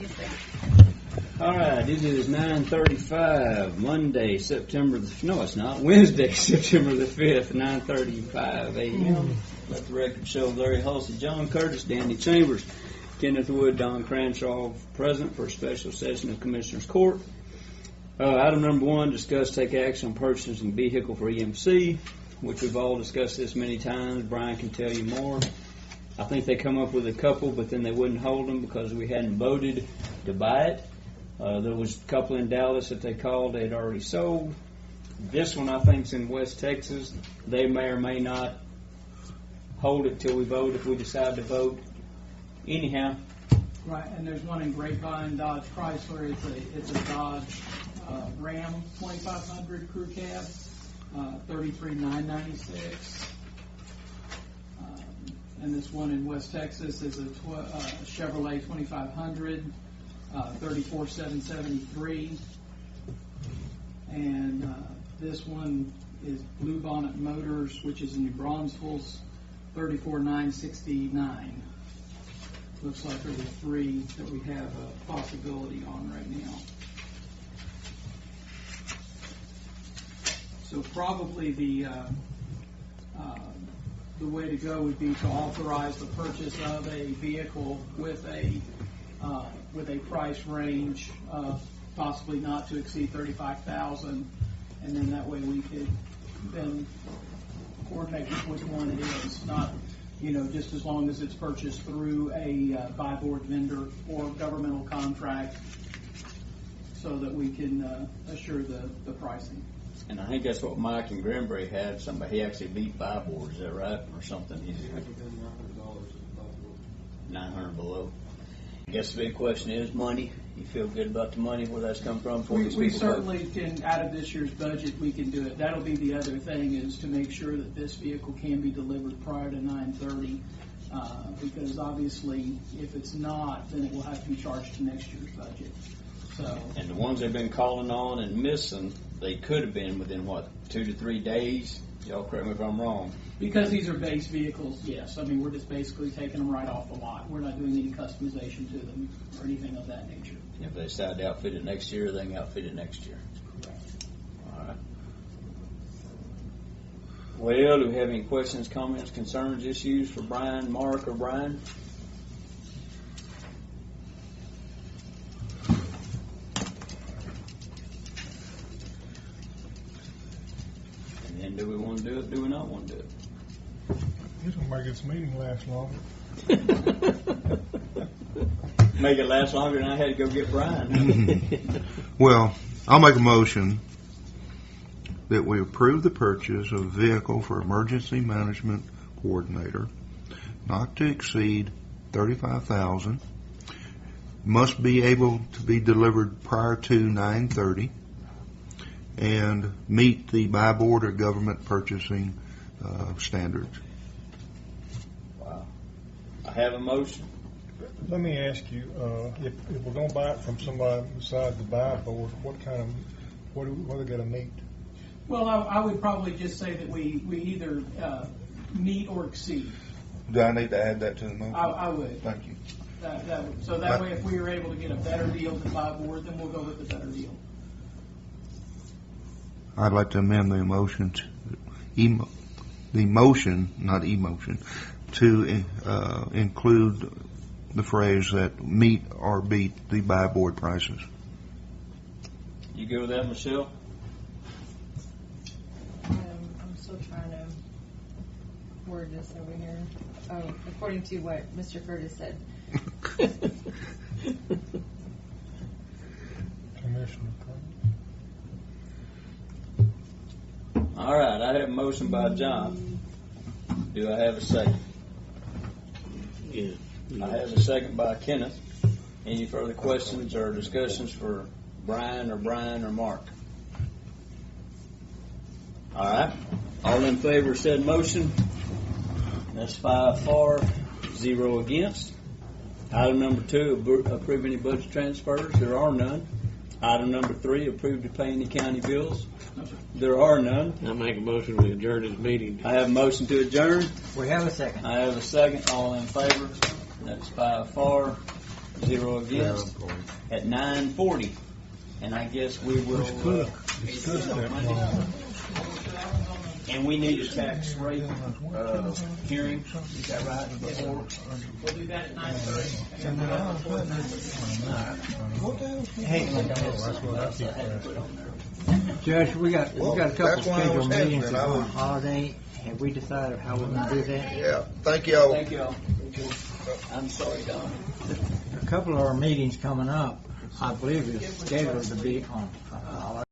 Yes, sir. All right, it is 9:35, Monday, Wednesday, September the 5th, 9:35 a.m. Let the record show Larry Halsey, John Curtis, Danny Chambers, Kenneth Wood, Don Cranshaw present for a special session of Commissioners Court. Item number 1, discuss, take action on purchasing vehicle for EMC, which we've all discussed this many times. Brian can tell you more. I think they come up with a couple, but then they wouldn't hold them because we hadn't voted to buy it. There was a couple in Dallas that they called they had already sold. This one I think is in West Texas. They may or may not hold it till we vote if we decide to vote. Anyhow. Right, and there's one in Grapevine, Dodge Chrysler. It's a Dodge Ram 2500 crew cab, $33,996. And this one in West Texas is a Chevrolet 2500, $34,773. And this one is Blue Bonnet Motors, which is in New Braunfels, $34,969. Looks like there are 3 that we have a possibility on right now. So probably the way to go would be to authorize the purchase of a vehicle with a price range of possibly not to exceed $35,000, and then that way we could then coordinate which one it is. Not, just as long as it's purchased through a buy board vendor or governmental contract, so that we can assure the pricing. And I think that's what Mike and Granbury had. He actually beat buy board, is that right? Or something. He's $900 below. I guess the big question is money. You feel good about the money, where that's come from? We certainly can, out of this year's budget, we can do it. That'll be the other thing, is to make sure that this vehicle can be delivered prior to 9:30, because obviously if it's not, then it will have to be charged to next year's budget. So. And the ones they've been calling on and missing, they could have been within, 2 to 3 days? Y'all correct me if I'm wrong. Because these are base vehicles, yes. I mean, we're just basically taking them right off the lot. We're not doing any customization to them or anything of that nature. If they decide to outfit it next year, they can outfit it next year. Correct. All right. Well, do we have any questions, comments, concerns, issues for Brian, Mark, or Brian? And do we want to do it? Do we not want to do it? This will make this meeting last longer. Make it last longer than I had to go get Brian. Well, I'll make a motion that we approve the purchase of a vehicle for emergency management coordinator, not to exceed $35,000, must be able to be delivered prior to 9:30, and meet the buy board or government purchasing standards. Wow. I have a motion. Let me ask you, if we're going to buy it from somebody besides the buy board, what are they going to meet? Well, I would probably just say that we either meet or exceed. Do I need to add that to the motion? I would. Thank you. So that way, if we were able to get a better deal than buy board, then we'll go with the better deal. I'd like to amend the motion to to include the phrase that meet or beat the buy board prices. You go with that, Michelle? I'm still trying to word this over here. Oh, according to what Mr. Curtis said. Commissioner. All right, I have a motion by John. Do I have a second? Yeah. I have a second by Kenneth. Any further questions or discussions for Brian or Mark? All right. All in favor of said motion? That's 5 for, 0 against. Item number 2, approve any budget transfers. There are none. Item number 3, approve to pay any county bills. There are none. I make a motion to adjourn this meeting. I have a motion to adjourn. We have a second. I have a second. All in favor? That's 5 for, 0 against at 9:40. And I guess we will, Discuss that one. and we need a tax rate, hearing, is that right? Before? We'll do that at 9:30. Hey, That's what I keep asking. Judge, we got a couple that's why I was scheduled meetings hesitant. I on was- holiday. Have we decided how we're gonna do that? Yeah, thank y'all. Thank you all. I'm sorry, Don. A couple of our meetings coming up, I believe is scheduled to be on